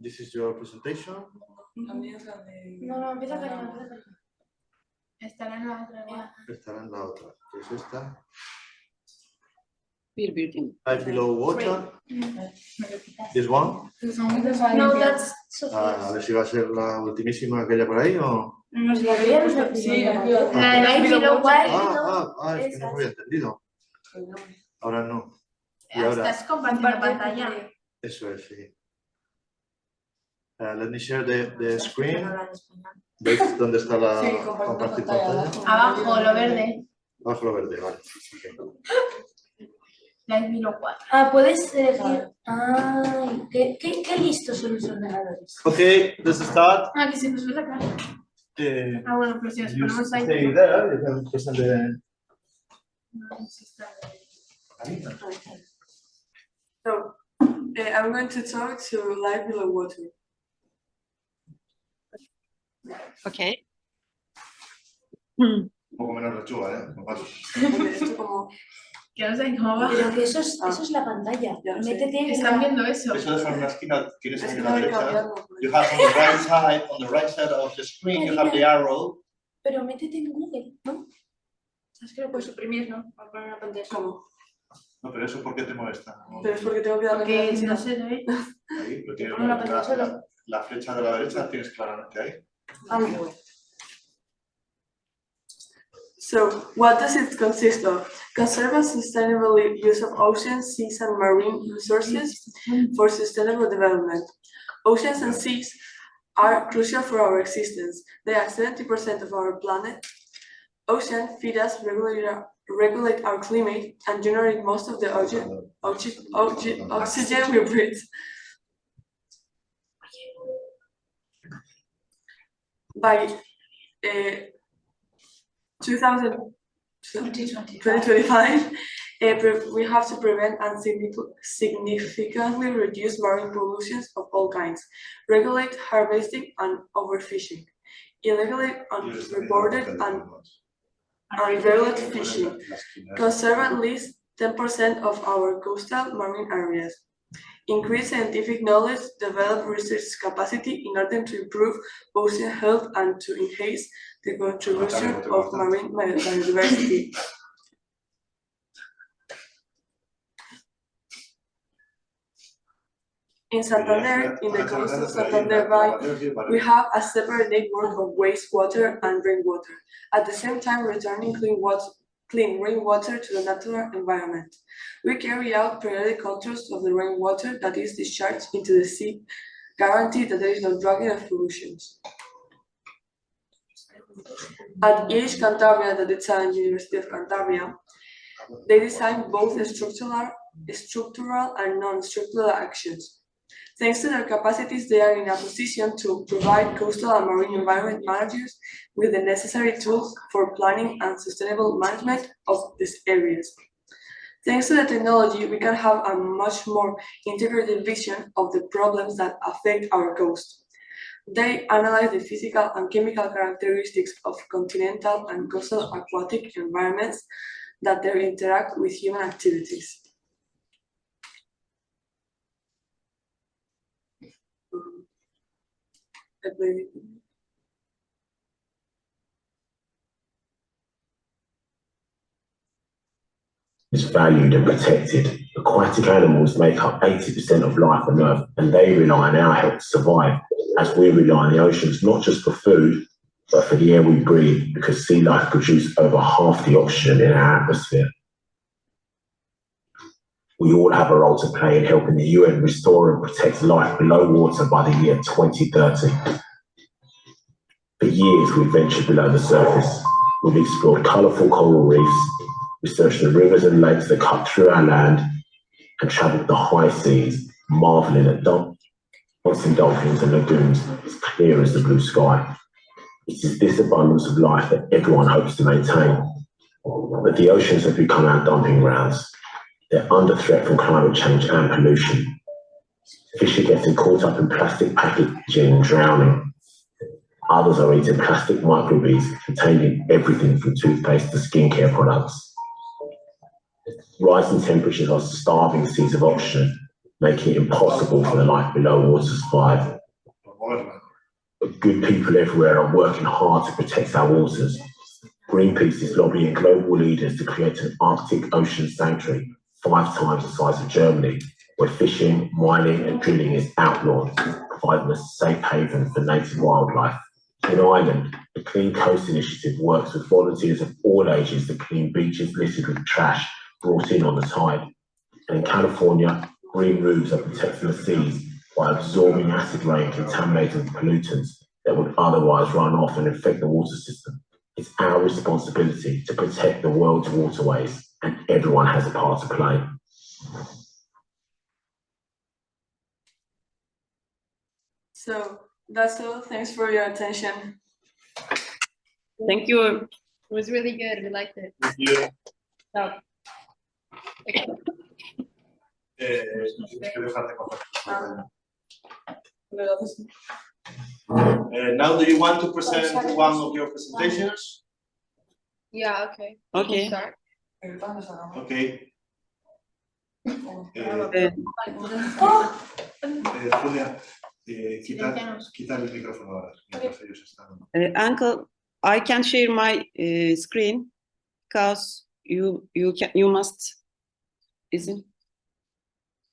This is your presentation. No, empieza Karina. Estará en la otra. Estará en la otra, que es esta. Life below water. This one. No, that's A ver si va a ser la ultimísima aquella por ahí o. Sí, La de Life Below Water. Es que no me había entendido. Ahora no. Y ahora. Estás compartiendo pantalla. Eso es, sí. Let me share the screen. ¿Veis dónde está la compartir pantalla? Abajo, lo verde. Abajo lo verde, vale. Okay. Life Below Water. Ah, puedes decir. Ay, qué listos son los ordenadores. Okay, let's start. Ah, que se nos ve la cara. Ah, bueno, pues si nos You ponemos ahí. stay there, you can present the. So, I'm going to talk to Life Below Water. Okay. Un poco menos lechuga, ¿eh? No pasa. Esto como... Que no sé cómo va. Pero que eso es la pantalla. Ya lo sé. Métete en Están viendo eso. Eso deja en una esquina, tienes Es aquí que a no la hay que derecha. cambiarlo. You have on the right side of the screen, you have the arrow. Pero métete en Google, ¿no? Es que lo puedes suprimir, ¿no? Para poner una pantalla. ¿Cómo? No, pero eso ¿por qué te molesta? Pero es porque tengo que darle Porque la si no derecha. se ve. Ahí, lo tienes, Una pantalla solo. la flecha de la derecha tienes claramente ahí. So, what does it consist of? Conserve and sustainable use of oceans, seas, and marine resources for sustainable development. Oceans and seas are crucial for our existence. They are 70% of our planet. Oceans feed us, regulate our climate, and generate most of the oxygen we breathe. By 2025, we have to prevent and significantly reduce marine pollution of all kinds, regulate harvesting and overfishing, illegally unreported and unregulated fishing, conserve at least 10% of our coastal marine areas, increase scientific knowledge, develop research capacity in order to improve ocean health and to enhance the contribution of marine biodiversity. In Santander, in the coast of Santander Bay, we have a separate network of wastewater and rainwater, at the same time returning clean rainwater to the natural environment. We carry out periodic controls of the rainwater that is discharged into the sea, guarantee that there is no drugging of pollutions. At IRIS Cantabria, the design University of Cantabria, they design both structural and non-structural actions. Thanks to their capacities, they are in a position to provide coastal and marine environment managers with the necessary tools for planning and sustainable management of these areas. Thanks to the technology, we can have a much more integrated vision of the problems that affect our coast. They analyze the physical and chemical characteristics of continental and coastal aquatic environments that they interact with human activities. Is valued and protected. Aquatic animals make up 80% of life on Earth, and they rely on our help to survive, as we rely on the oceans not just for food, but for the air we breathe, because sea life produces over half the oxygen in our atmosphere. We all have a role to play in helping the UN restore and protect life below water by the year 2030. For years, we've ventured below the surface. We've explored colourful coral reefs, researched the rivers and lakes that cut through our land, and travelled the high seas, marvelling at dancing dolphins and lagoons as clear as the blue sky. It is this abundance of life that everyone hopes to maintain. But the oceans have become our dumping grounds. They're under threat from climate change and pollution. Fish are getting caught up in plastic packaging and drowning. Others are eating plastic microbeads containing everything from toothpaste to skincare products. Rising temperatures are starving seas of oxygen, making it impossible for the life below water to survive. But good people everywhere are working hard to protect our waters. Greenpeace is lobbying global leaders to create an Arctic Ocean sanctuary 5 times the size of Germany, where fishing, mining and drilling is outlawed, providing a safe haven for native wildlife. In Ireland, the Clean Coast Initiative works with volunteers of all ages to clean beaches littered with trash brought in on the tide. And in California, green roofs are protecting the seas by absorbing acid rain contaminated with pollutants that would otherwise run off and infect the water system. It's our responsibility to protect the world's waterways, and everyone has a part to play. So that's all. Thanks for your attention. Thank you. It was really good. We liked it. So, Tienes que dejar de coger. Now, do you want to present one of your presentations? yeah, okay. Okay. Start. Okay. Julia, quita el micrófono ahora, mientras ellos están. Uncle, I can share my screen because you must. Isn't?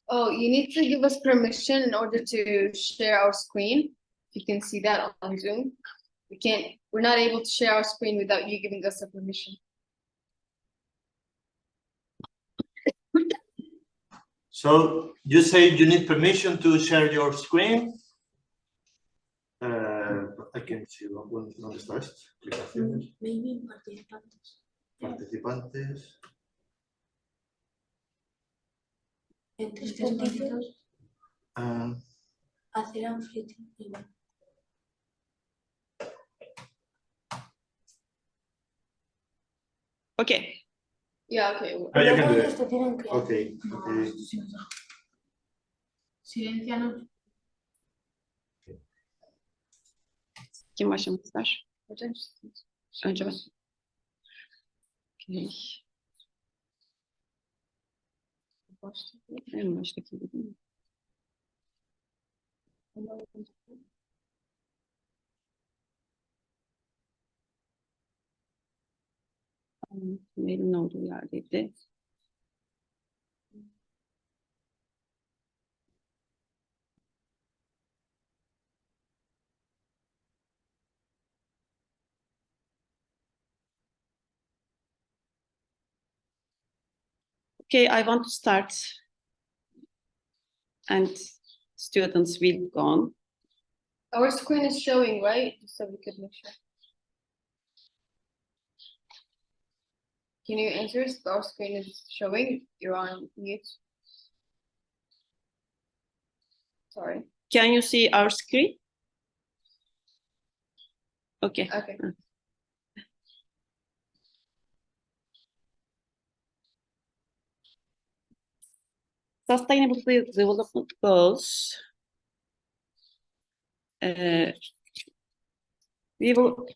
Oh, you need to give us permission in order to share our screen. You can see that on Zoom. We're not able to share our screen without you giving us a permission. So you say you need permission to share your screen. I can see ¿dónde está esto? Aplicaciones. Maybe participantes. Participantes. En 3 puntitos Ah, hacer un flipping igual. Okay. Yeah, okay. you can do it. Te tienen que... Okay. Silencianos. Kim başlamak ister? Önce ben. Okay. En baştaki gibi değil mi? Mailin olduğu yerdeydi. Okay, I want to start, and students will go on. Our screen is showing, right? Just so we could make sure. Can you answer if our screen is showing? You're on mute. Sorry. Can you see our screen? Okay. Okay. Sustainable Development Goals. We will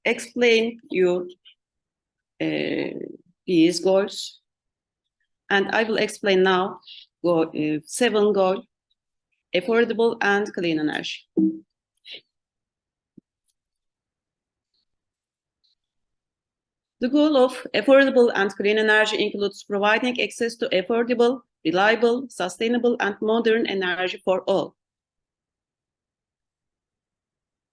explain you these goals, and I will explain now 7 goals: affordable and clean energy. The goal of affordable and clean energy includes providing access to affordable, reliable, sustainable, and modern energy for all.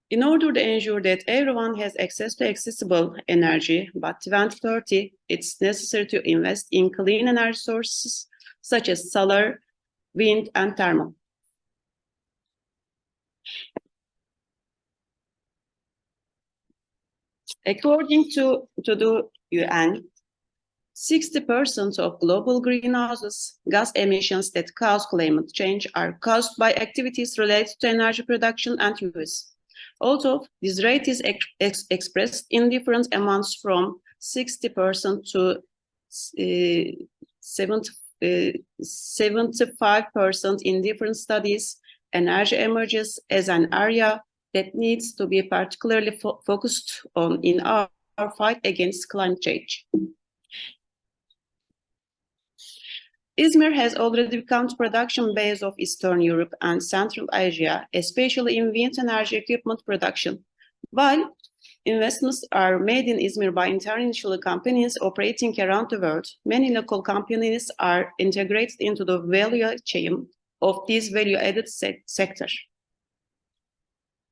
In order to ensure that everyone has access to accessible energy by 2030, it's necessary to invest in clean energy sources such as solar, wind, and thermal. According to the UN, 60% of global greenhouse gas emissions that cause climate change are caused by activities related to energy production and use. Although this rate is expressed in different amounts from 60% to 75% in different studies, energy emerges as an area that needs to be particularly focused on in our fight against climate change. Izmir has already become the production base of Eastern Europe and Central Asia, especially in wind energy equipment production. While investments are made in Izmir by international companies operating around the world, many local companies are integrated into the value chain of this value-added sector.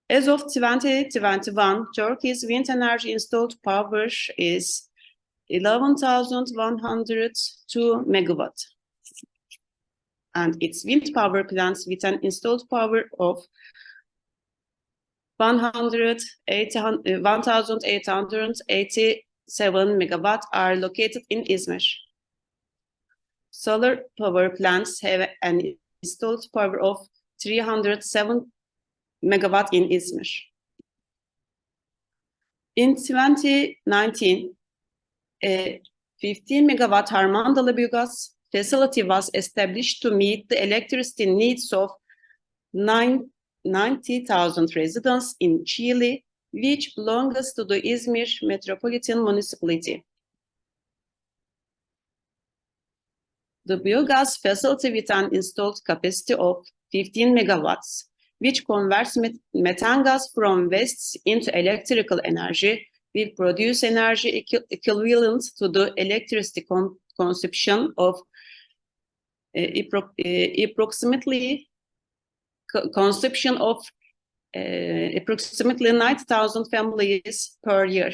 As of 2021, Turkey's wind energy installed power is 11,102 megawatts, and its wind power plants with an installed power of 1,887 megawatts are located in Izmir. Solar power plants have an installed power of 307 megawatts in Izmir. In 2019, a 15 megawatt Harmandalı biogas facility was established to meet the electricity needs of 90,000 residents in Chile, which belongs to the Izmir Metropolitan Municipality. The biogas facility with an installed capacity of 15 megawatts, which converts methane gas from wastes into electrical energy, will produce energy equivalent to the electricity consumption of approximately 90,000 families per year.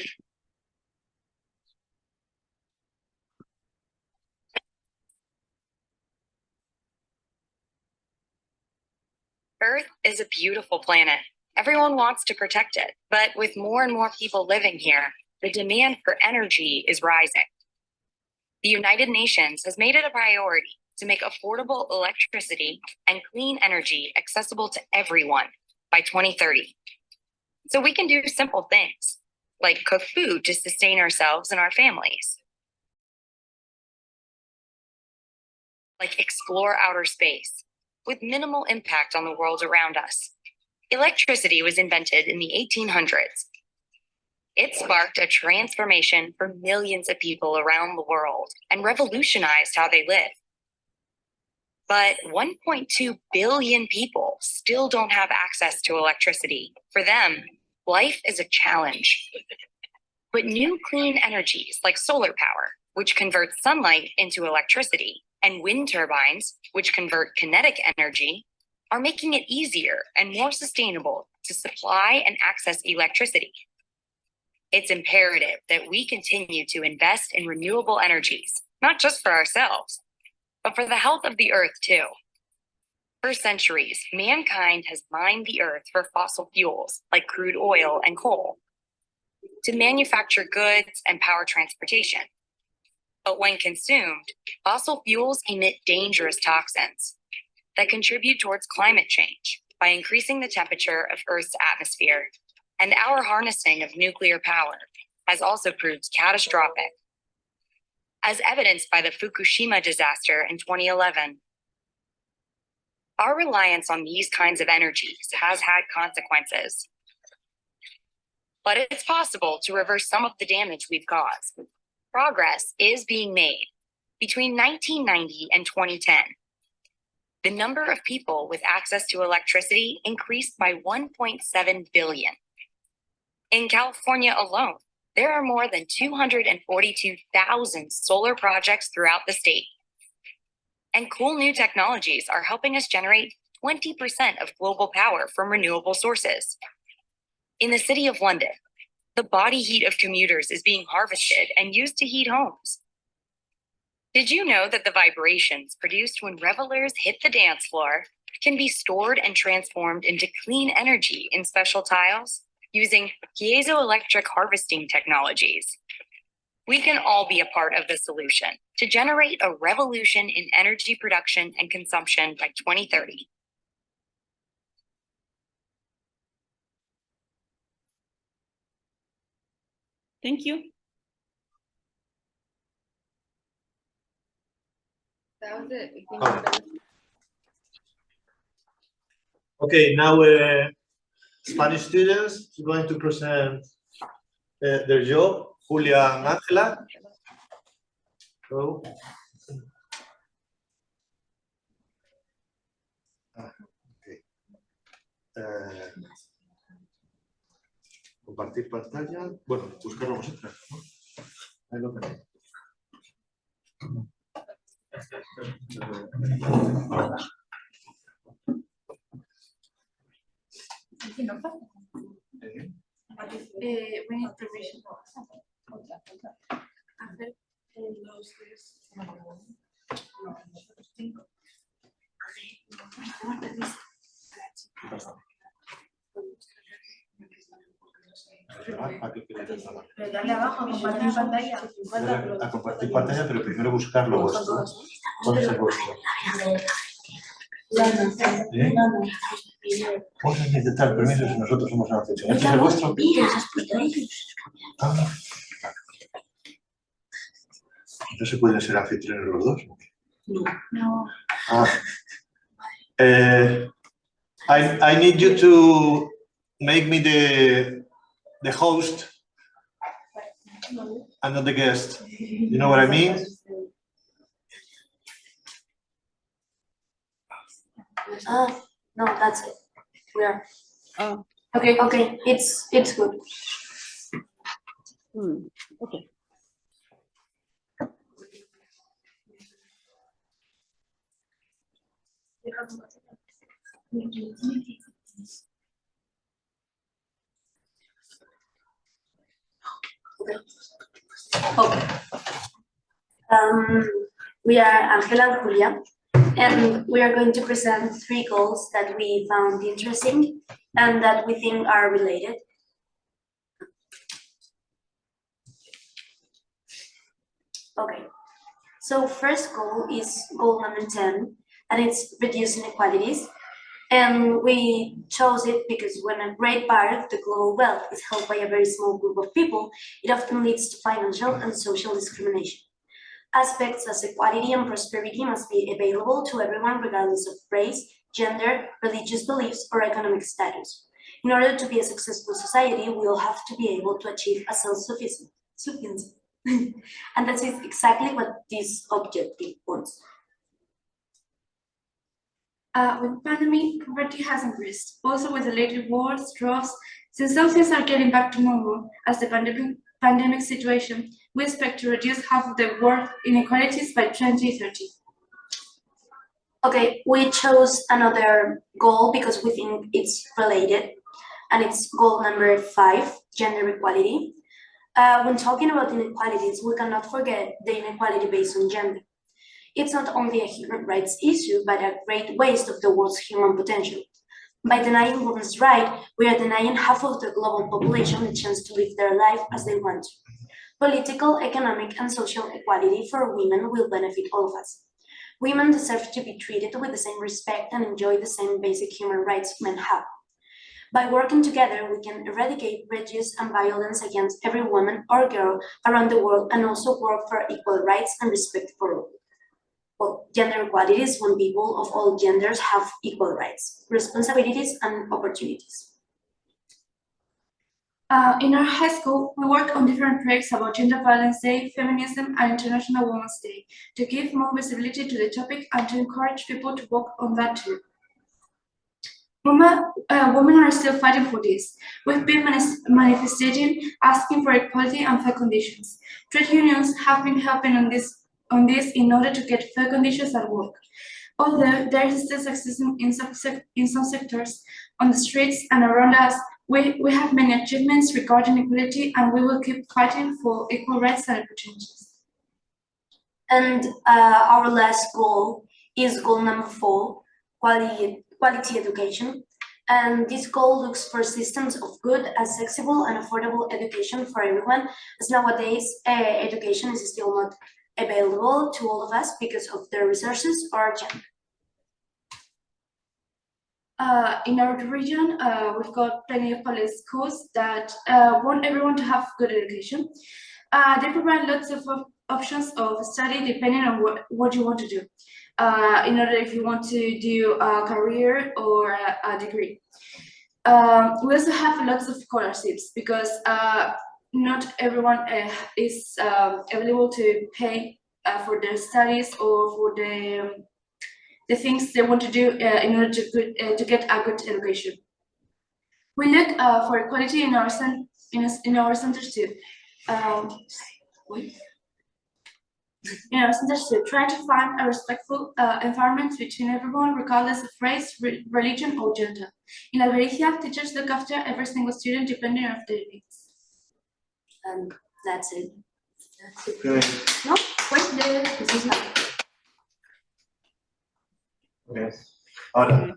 Earth is a beautiful planet. Everyone wants to protect it, but with more and more people living here, the demand for energy is rising. The United Nations has made it a priority to make affordable electricity and clean energy accessible to everyone by 2030. So we can do simple things, like cook food to sustain ourselves and our families, like explore outer space with minimal impact on the world around us. Electricity was invented in the 1800s. It sparked a transformation for millions of people around the world and revolutionized how they live. But 1.2 billion people still don't have access to electricity. For them, life is a challenge. But new clean energies like solar power, which converts sunlight into electricity, and wind turbines, which convert kinetic energy, are making it easier and more sustainable to supply and access electricity. It's imperative that we continue to invest in renewable energies, not just for ourselves, but for the health of the earth too. For centuries, mankind has mined the earth for fossil fuels like crude oil and coal to manufacture goods and power transportation. But when consumed, fossil fuels emit dangerous toxins that contribute towards climate change by increasing the temperature of Earth's atmosphere. And our harnessing of nuclear power has also proved catastrophic, as evidenced by the Fukushima disaster in 2011. Our reliance on these kinds of energies has had consequences. But it's possible to reverse some of the damage we've caused. Progress is being made. Between 1990 and 2010, the number of people with access to electricity increased by 1.7 billion. In California alone, there are more than 242,000 solar projects throughout the state. And cool new technologies are helping us generate 20% of global power from renewable sources. In the City of London, the body heat of commuters is being harvested and used to heat homes. Did you know that the vibrations produced when revelers hit the dance floor can be stored and transformed into clean energy in special tiles using piezoelectric harvesting technologies? We can all be a part of the solution to generate a revolution in energy production and consumption by 2030. Thank you. That was it. Okay, now Spanish students are going to present their job, Julia and Angela. So, Compartir pantalla. Bueno, buscarlo vosotros, ¿no? Ahí lo tenéis. We need permission. ¿A qué queréis hablar? Pero dale abajo, compartir pantalla. A compartir pantalla, pero primero buscarlo vuestro. ¿Cuál es el vuestro? ¿Eh? Vamos a necesitar permiso si nosotros somos una sección. ¿Este es el vuestro? Ah. ¿No se pueden ser anfitriones los dos? No. Ah. I need you to make me the host and not the guest. You know what I mean? No, that's it. We are. Oh, Okay, it's good. okay. Okay. We are Angela and Julia, and we are going to present 3 goals that we found interesting and that we think are related. Okay, so first goal is goal number 10, and it's reduce inequalities. And we chose it because when a great part of the global wealth is held by a very small group of people, it often leads to financial and social discrimination. Aspects as equality and prosperity must be available to everyone regardless of race, gender, religious beliefs, or economic status. In order to be a successful society, we all have to be able to achieve a self-sufficiency. And that is exactly what this objective wants. With pandemic, poverty has increased. Also with related wars, droughts, since some things are getting back to normal as the pandemic situation, we expect to reduce half of the world inequalities by 2030. Okay, we chose another goal because we think it's related, and it's goal number 5, gender equality. When talking about inequalities, we cannot forget the inequality based on gender. It's not only a human rights issue, but a great waste of the world's human potential. By denying women's rights, we are denying half of the global population the chance to live their life as they want to. Political, economic, and social equality for women will benefit all of us. Women deserve to be treated with the same respect and enjoy the same basic human rights men have. By working together, we can eradicate prejudice and violence against every woman or girl around the world and also work for equal rights and respect for all. Well, gender equality is when people of all genders have equal rights, responsibilities, and opportunities. In our high school, we work on different projects about Gender Violence Day, Feminism, and International Women's Day to give more visibility to the topic and to encourage people to work on that too. Women are still fighting for this. We've been manifesting, asking for equality and fair conditions. Trade unions have been helping on this in order to get fair conditions at work. Although there is still sexism in some sectors, on the streets and around us, we have many achievements regarding equality, and we will keep fighting for equal rights and opportunities. And our last goal is goal number 4, quality education. And this goal looks for systems of good, accessible, and affordable education for everyone, as nowadays education is still not available to all of us because of their resources or gender. In our region, we've got plenty of public schools that want everyone to have good education. They provide lots of options of study depending on what you want to do. In order if you want to do a career or a degree. We also have lots of scholarships because not everyone is available to pay for their studies or for the things they want to do in order to get a good education. We look for equality in our centers too. In our centers too, trying to find a respectful environment between everyone, regardless of race, religion, or gender. In Albericia, teachers look after every single student depending on their needs. And that's it. Okay. No, where's this is not. Okay. Ahora,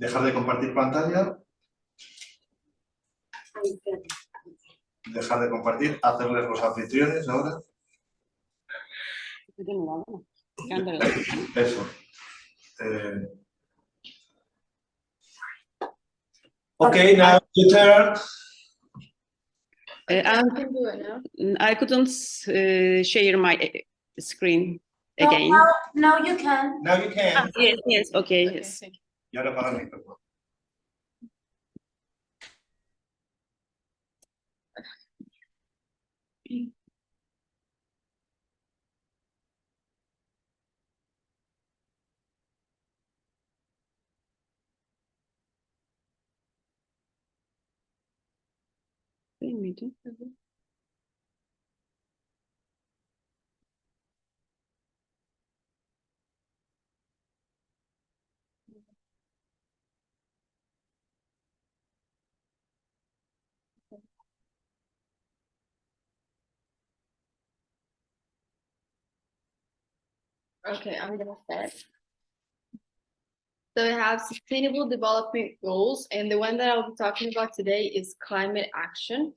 dejar de compartir pantalla, dejar de compartir, hacerles los anfitriones ahora. Eso. Okay, now your turn. I can do it now. I couldn't share my screen No, again. now you can. Now you can. Yes, okay, yes. Y ahora para el micrófono. Okay, I'm gonna start. So we have sustainable development goals, and the one that I'll be talking about today is climate action.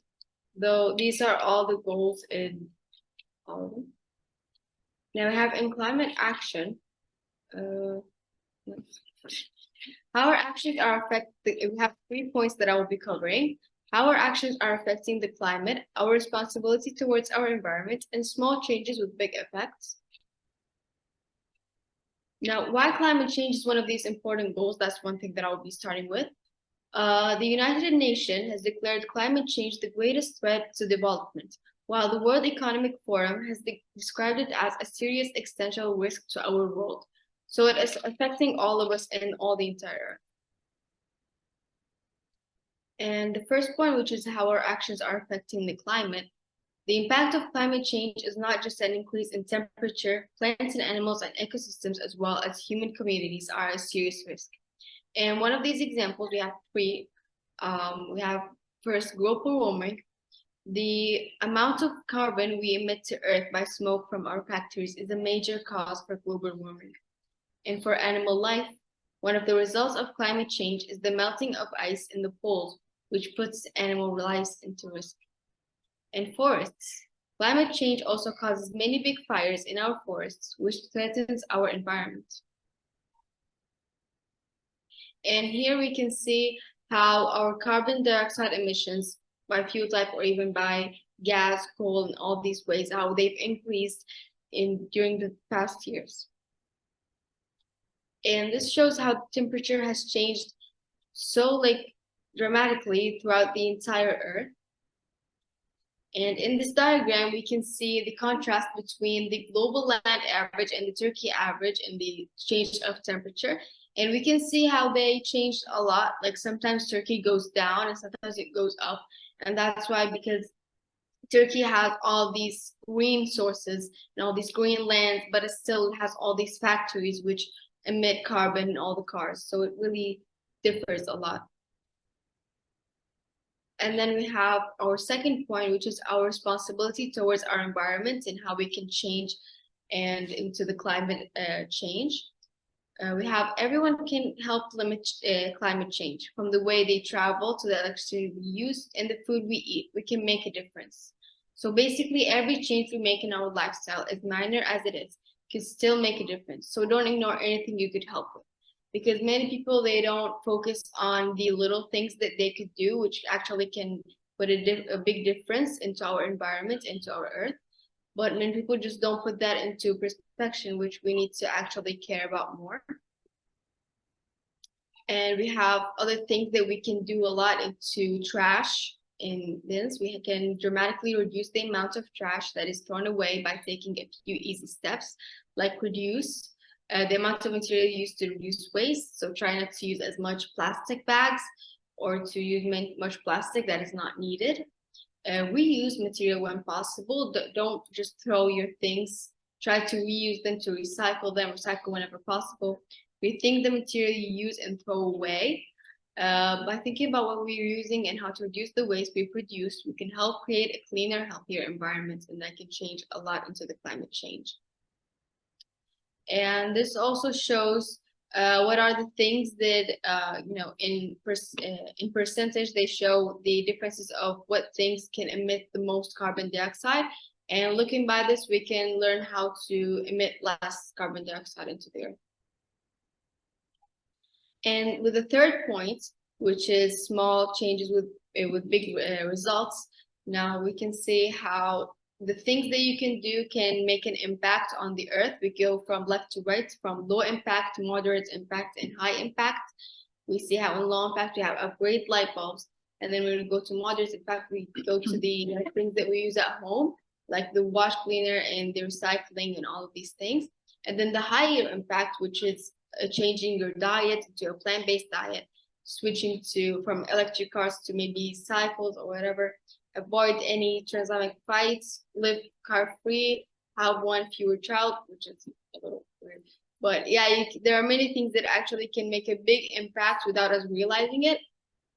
Though these are all the goals in all of them. Now we have in climate action, how our actions are affecting, we have 3 points that I will be covering. How our actions are affecting the climate, our responsibility towards our environment, and small changes with big effects. Now, why climate change is one of these important goals, that's one thing that I will be starting with. The United Nations has declared climate change the greatest threat to development, while the World Economic Forum has described it as a serious existential risk to our world. So it is affecting all of us and all the entire Earth. And the first point, which is how our actions are affecting the climate. The impact of climate change is not just an increase in temperature, plants and animals and ecosystems, as well as human communities are a serious risk. And one of these examples, we have three. We have first global warming. The amount of carbon we emit to Earth by smoke from our factories is a major cause for global warming. And for animal life, one of the results of climate change is the melting of ice in the poles, which puts animal lives into risk. And forests. Climate change also causes many big fires in our forests, which threatens our environment. And here we can see how our carbon dioxide emissions by fuel type or even by gas, coal, and all these ways, how they've increased during the past years. And this shows how temperature has changed so dramatically throughout the entire Earth. And in this diagram, we can see the contrast between the global land average and the Turkey average and the change of temperature. And we can see how they changed a lot. Like sometimes Turkey goes down and sometimes it goes up. And that's why, because Turkey has all these green sources and all these green lands, but it still has all these factories which emit carbon in all the cars. So it really differs a lot. And then we have our second point, which is our responsibility towards our environment and how we can change and into the climate change. We have everyone can help limit climate change, from the way they travel to the electricity we use and the food we eat. We can make a difference. So basically every change we make in our lifestyle, as minor as it is, can still make a difference. So don't ignore anything you could help with. Because many people, they don't focus on the little things that they could do, which actually can put a big difference into our environment, into our Earth. But many people just don't put that into perspective, which we need to actually care about more. And we have other things that we can do a lot into trash. In this, we can dramatically reduce the amount of trash that is thrown away by taking a few easy steps, like reduce the amount of material used to reduce waste. So try not to use as much plastic bags, or to use much plastic that is not needed. Reuse material when possible. Don't just throw your things. Try to reuse them, to recycle them, recycle whenever possible. Rethink the material you use and throw away. By thinking about what we're using and how to reduce the waste we produce, we can help create a cleaner, healthier environment, and that can change a lot into the climate change. And this also shows what are the things that, in percentage, they show the differences of what things can emit the most carbon dioxide. And looking by this, we can learn how to emit less carbon dioxide into the earth. And with the third point, which is small changes with big results, now we can see how the things that you can do can make an impact on the earth. We go from left to right, from low impact to moderate impact and high impact. We see how in low impact we have upgrade light bulbs, and then when we go to moderate impact, we go to the things that we use at home, like the wash cleaner and the recycling and all of these things. And then the higher impact, which is changing your diet to a plant-based diet, switching from electric cars to maybe cycles or whatever, avoid any transaminase fights, live car-free, have one fewer child, which is a little weird. But yeah, there are many things that actually can make a big impact without us realizing it.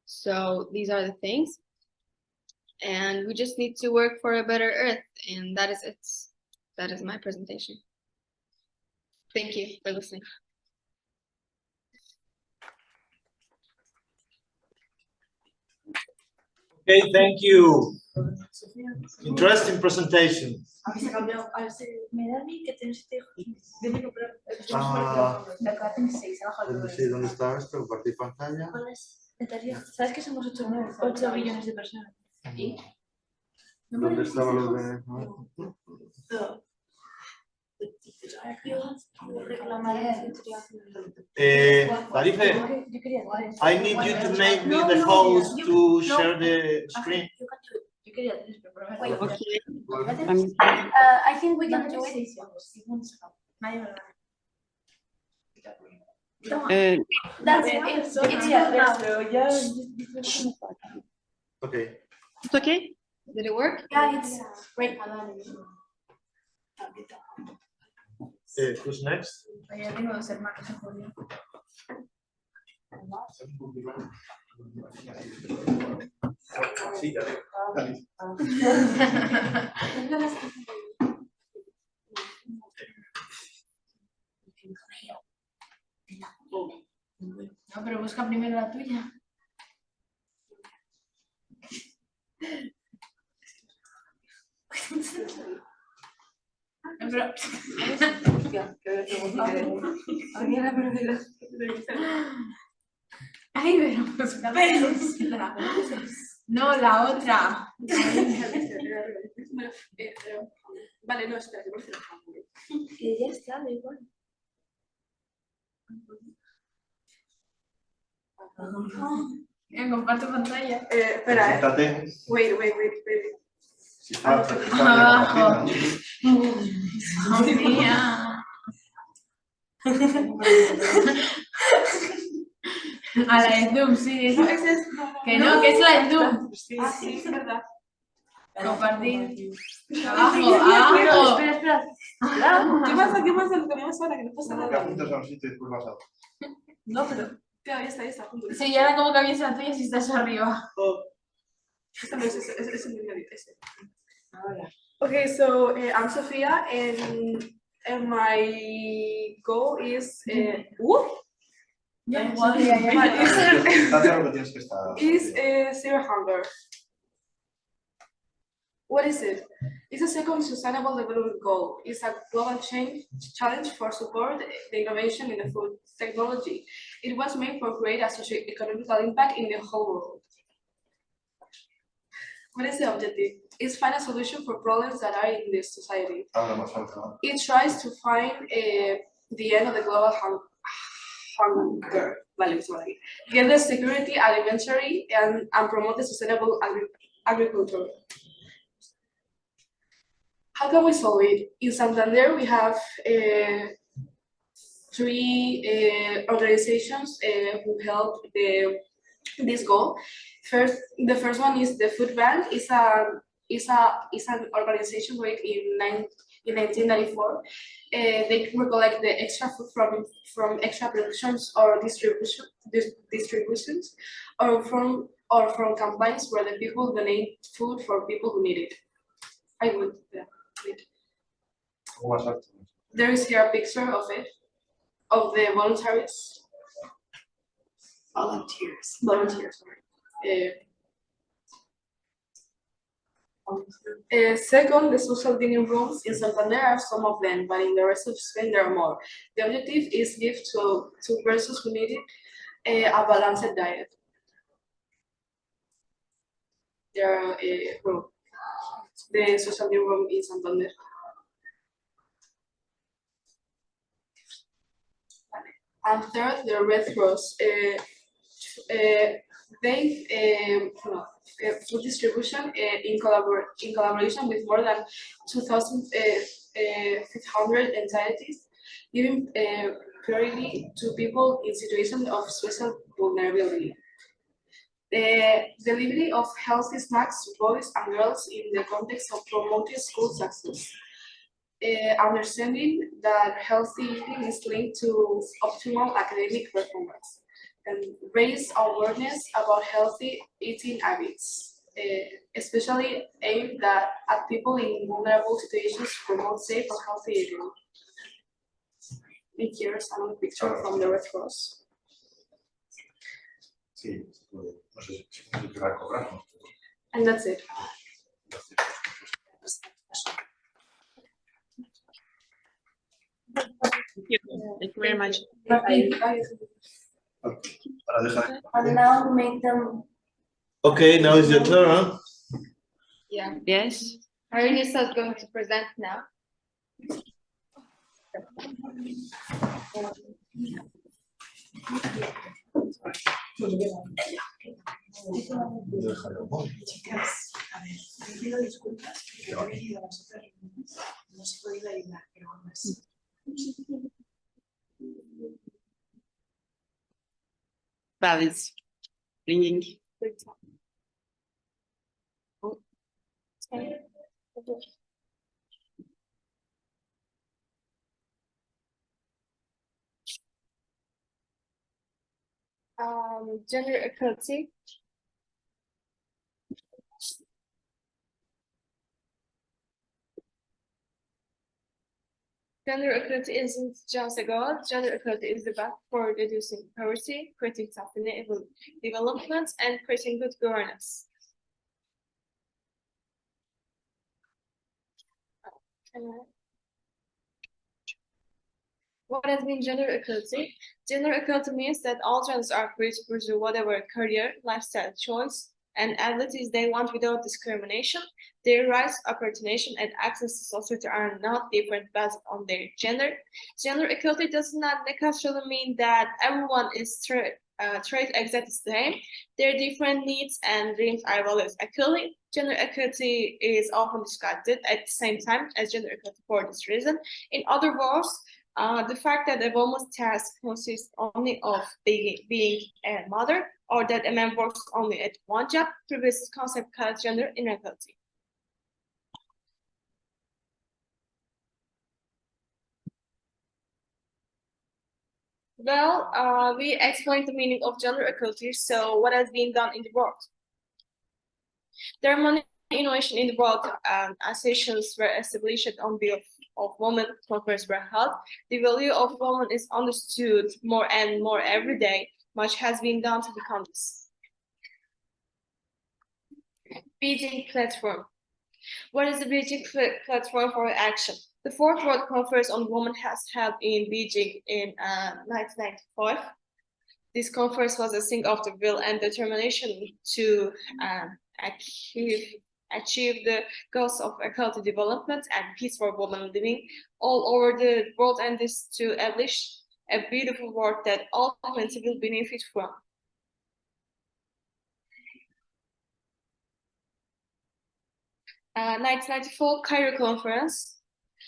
So these are the things. And we just need to work for a better earth. And that is it. That is my presentation. Thank you for listening. Okay, thank you. Interesting presentation. ¿Dónde está esto? ¿Compartir pantalla? ¿Sabes que somos 8 billones de personas? ¿Y? ¿Dónde estaba lo de...? Tarife, I need you to make me the host to share the screen. Okay. I think we can do it. That's it. It's good now. Okay. It's okay? Did it work? Yeah, it's great. Who's next? No, pero busca primero la tuya. Pero... Ay, pero no, la otra. Vale, no, espera, que Que ya está, da igual. Comparto pantalla. Espera, wait. Abajo. Mía. A la de Zoom, sí. no, Que no, que es la de Zoom. sí, es verdad. Compartir. Abajo. Espera. ¿Qué pasa? Lo teníamos ahora, que no pasa nada. Juntos a un sitio y después vas a otro. No, pero... Claro, ya está, juntos. Sí, y ahora como cambias la tuya si estás arriba. Esta no es el medio ese. Okay, so I'm Sofia, and my goal is is zero hunger. What is it? It's a second sustainable development goal. It's a global challenge for support the innovation in the food technology. It was made for create a socio-economical impact in the whole world. What is the objective? It's find a solution for problems that are in this society. It tries to find the end of the global hunger. Get the security alimentary and promote the sustainable agriculture. How can we solve it? In Santander, we have 3 organizations who help the this goal. The first one is the food bank. Is an organization created in 1994. They recollect the extra food from extra productions or distributions, or from campaigns where the people donate food for people who need it. I would read. There is here a picture of it, of the volunteers. Volunteers, sorry. Second, the social dining rooms in Santander are some of them, but in the rest of Spain there are more. The objective is give to persons who need it a balanced diet. There are the social dining room in Santander. And third, the Red Cross. Food distribution in collaboration with more than 2,500 entities, giving priority to people in situations of special vulnerability. The delivery of healthy snacks to boys and girls in the context of promoting school success. Understanding that healthy eating is linked to optimal academic performance, and raise awareness about healthy eating habits, especially aimed at people in vulnerable situations to promote safe and healthy eating. And here's another picture from the Red Cross. And that's it. Thank you very much. And now make them. Okay, now is your turn. Yeah. Yes. Aranisa is going to present now. Chicas, a ver, te pido disculpas, pero he venido a las otras reuniones, no os he podido ayudar, pero aún así. Bell is ringing. Gender equality. Gender equality isn't just a goal. Gender equality is the path for reducing poverty, creating sustainable development, and creating good governance. What has been gender equality? Gender equality means that all genders are free to pursue whatever career, lifestyle choice, and abilities they want without discrimination. Their rights, opportunity, and access to society are not different based on their gender. Gender equality does not necessarily mean that everyone is treated exactly the same. Their different needs and dreams are valued equally. Gender equality is often described at the same time as gender equality for this reason. In other words, the fact that a woman's task consists only of being a mother, or that a man works only at one job, prevents this concept called gender inequality. Well, we explained the meaning of gender equality, so what has been done in the world? There are many innovations in the world. Associations were established on behalf of women, conferences were held. The value of women is understood more and more every day. Much has been done to become this. Beijing platform. What is the Beijing platform for action? The Fourth World Conference on Women has held in Beijing in 1995. This conference was a thing of the will and determination to achieve the goals of equality development and peace for women living all over the world, and this to establish a beautiful world that all humanity will benefit from. 1994 Cairo Conference.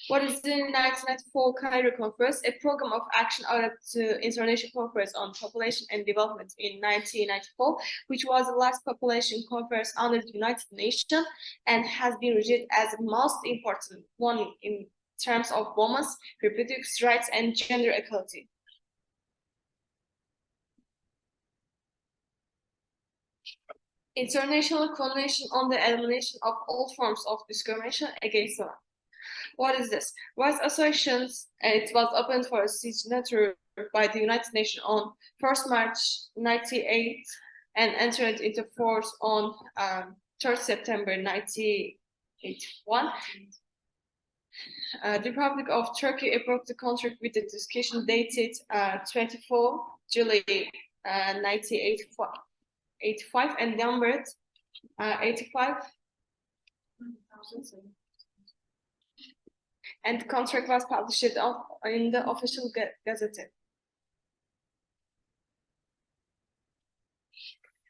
What is the 1994 Cairo Conference, a program of action out of the International Conference on Population and Development in 1994, which was the last population conference under the United Nations and has been regarded as the most important one in terms of women's reproductive rights and gender equality. International Convention on the Elimination of All Forms of Discrimination Against Women. What is this? Rights associations, it was opened for signature by the United Nations on 1st March 1998 and entered into force on 3rd September 1981. The Republic of Turkey approved the contract with the discussion dated 24 July 1985 and numbered 85. And the contract was published in the official gazette.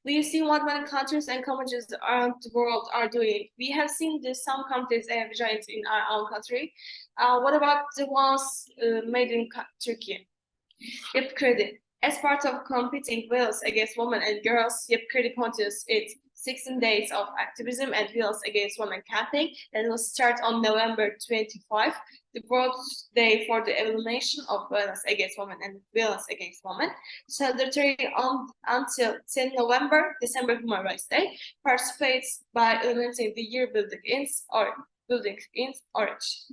We see what many countries and communities around the world are doing. We have seen that some countries have joined in our own country. What about the ones made in Turkey? Yep, credit. As part of competing violence against women and girls, Yep Credit continues its 16 days of activism and violence against women campaign that will start on November 25, the World Day for the Elimination of Violence Against Women and Violence Against Women, celebrated until 10 November, December Human Rights Day, participates by eliminating the year building in orange.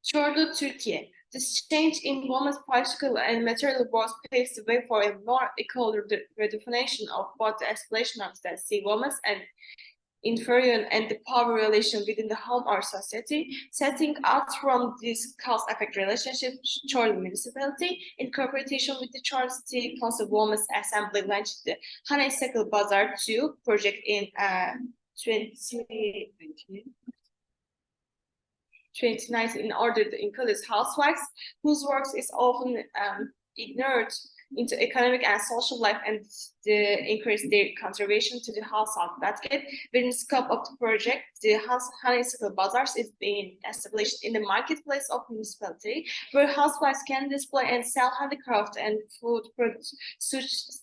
Çorlu, Turkey. This change in women's political and material roles paves the way for a more equal redefinition of both the explanations that see women and inferior and the power relation within the home or society. Setting out from this cause-effect relationship, Çorlu municipality, in cooperation with the Çorlu City Council Women's Assembly, launched the Honeysuckle Bazaar 2 project in 2019 in order to include housewives whose work is often ignored into economic and social life and increase their contribution to the household basket. Within the scope of the project, the Honeysuckle Bazaars is being established in the marketplace of municipality, where housewives can display and sell handicraft and food products such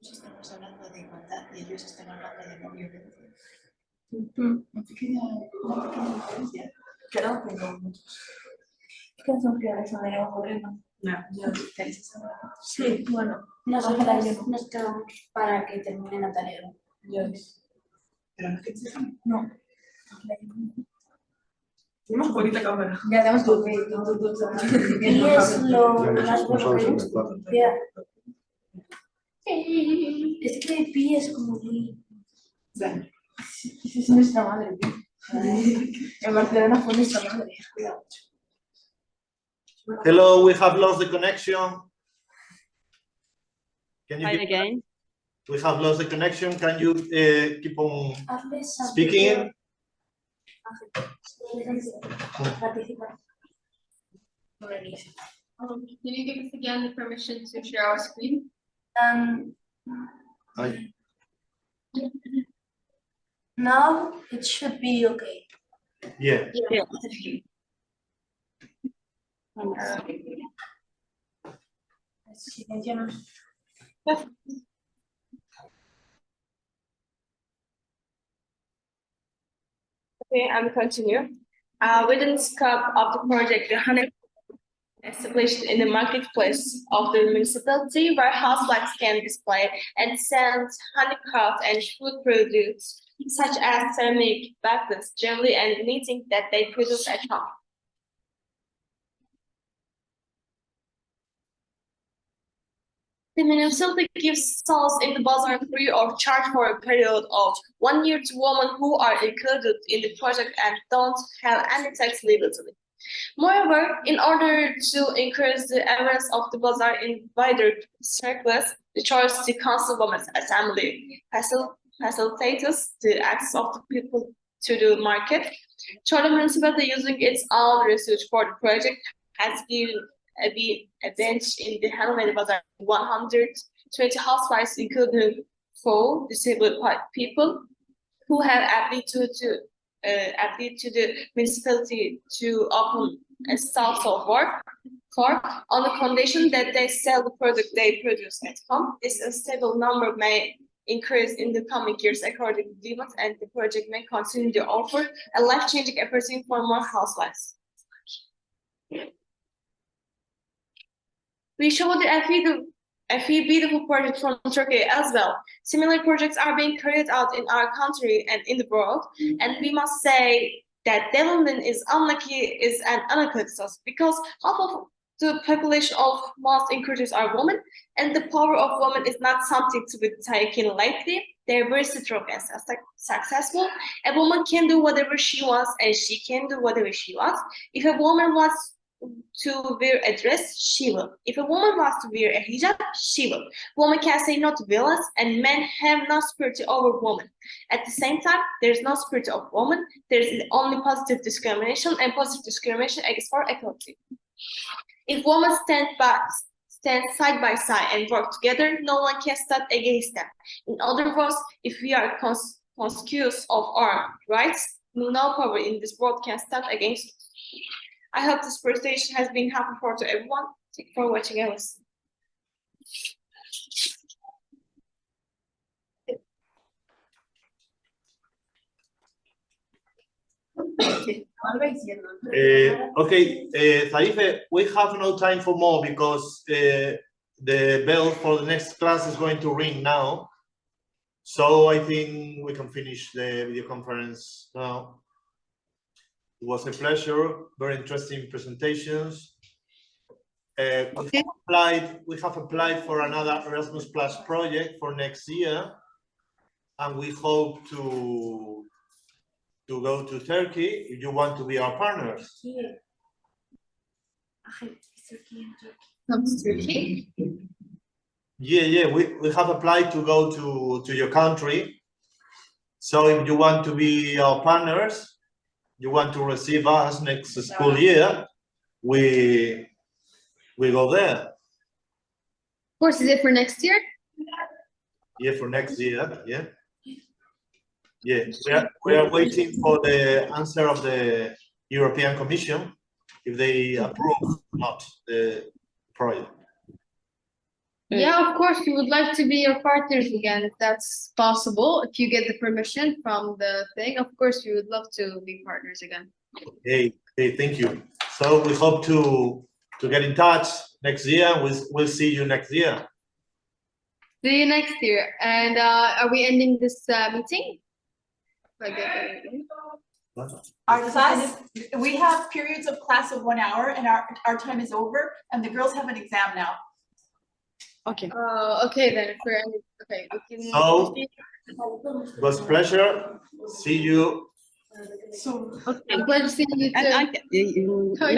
Estamos hablando de igualdad y ellos están hablando de no violencia. Una pequeña diferencia. Que no tengo muchos. ¿Qué son que eso de ocurriendo? No, yo ¿queréis saber? Sí, bueno. Nosotros nos quedamos para que termine Natalia. Yo. ¿Pero no quieres decir? No. Tenemos bonita cámara. Ya tenemos tu. Y es lo más bueno que es. Es que Pi es como muy... Es nuestra madre, Pi. En Barcelona fue nuestra madre. Cuidado. Hello, we have lost the connection. Can you Hi again. We have lost the connection. Can you keep on speaking? Can you give us again the permission to share our screen? Now it should be okay. Yeah. Yeah. Okay, I'm continue. Within the scope of the project, the honey established in the marketplace of the municipality, where housewives can display and sell handicraft and food products such as ceramic, baskets, jewelry, and knitting that they produce at home. The municipality gives stalls in the bazaar free of charge for a period of 1 year to women who are included in the project and don't have any tax liability. Moreover, in order to increase the awareness of the bazaar in wider circles, the Çorlu City Council Women's Assembly facilitates the access of the people to the market. Çorlu municipality, using its own research for the project, has given a bench in the handmade bazaar 100 20 housewives, including 4 disabled people, who have applied to the municipality to open a stall of work on the condition that they sell the product they produce at home. This unstable number may increase in the coming years according to demand, and the project may continue to offer a life-changing opportunity for more housewives. We showed a few beautiful projects from Turkey as well. Similar projects are being carried out in our country and in the world, and we must say that development is an unlucky success because half of the population of most countries are women, and the power of women is not something to be taken lightly. They're very strong and successful. A woman can do whatever she wants, and she can do whatever she wants. If a woman wants to wear a dress, she will. If a woman wants to wear a hijab, she will. Women can say no to violence, and men have no spirit over women. At the same time, there is no spirit of woman. There is only positive discrimination, and positive discrimination against for equality. If women stand side by side and work together, no one can stand against them. In other words, if we are conscious of our rights, no power in this world can stand against us. I hope this presentation has been helpful to everyone. Thank you for watching us. Okay, Tarife, we have no time for more because the bell for the next class is going to ring now. So I think we can finish the video conference now. It was a pleasure, very interesting presentations. We have applied for another Erasmus Plus project for next year, and we hope to go to Turkey if you want to be our partners. Yeah, we have applied to go to your country. So if you want to be our partners, you want to receive us next school year, we go there. Of course, is it for next year? Yeah, for next year, yeah. Yeah, we are waiting for the answer of the European Commission if they approve or not the project. Yeah, of course, we would like to be your partners again if that's possible. If you get the permission from the thing, of course, we would love to be partners again. Hey, thank you. So we hope to get in touch next year. We'll see you next year. See you next year. And are we ending this meeting? Our class, we have periods of class of 1 hour, and our time is over, and the girls have an exam now. Okay. Okay, then if we're ending, okay. We can, so it was a pleasure. See you. Pleasure seeing you too.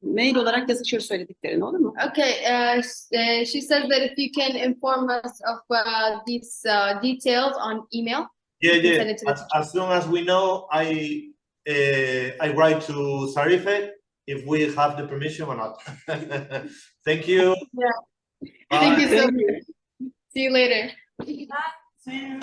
Mail olarak yazışır söylediklerin, olur mu? Okay, she says that if you can inform us of these details on email. Yeah. As soon as we know, I write to Sarife if we have the permission or not. Thank you. Yeah. Thank you so much. See you later. See you.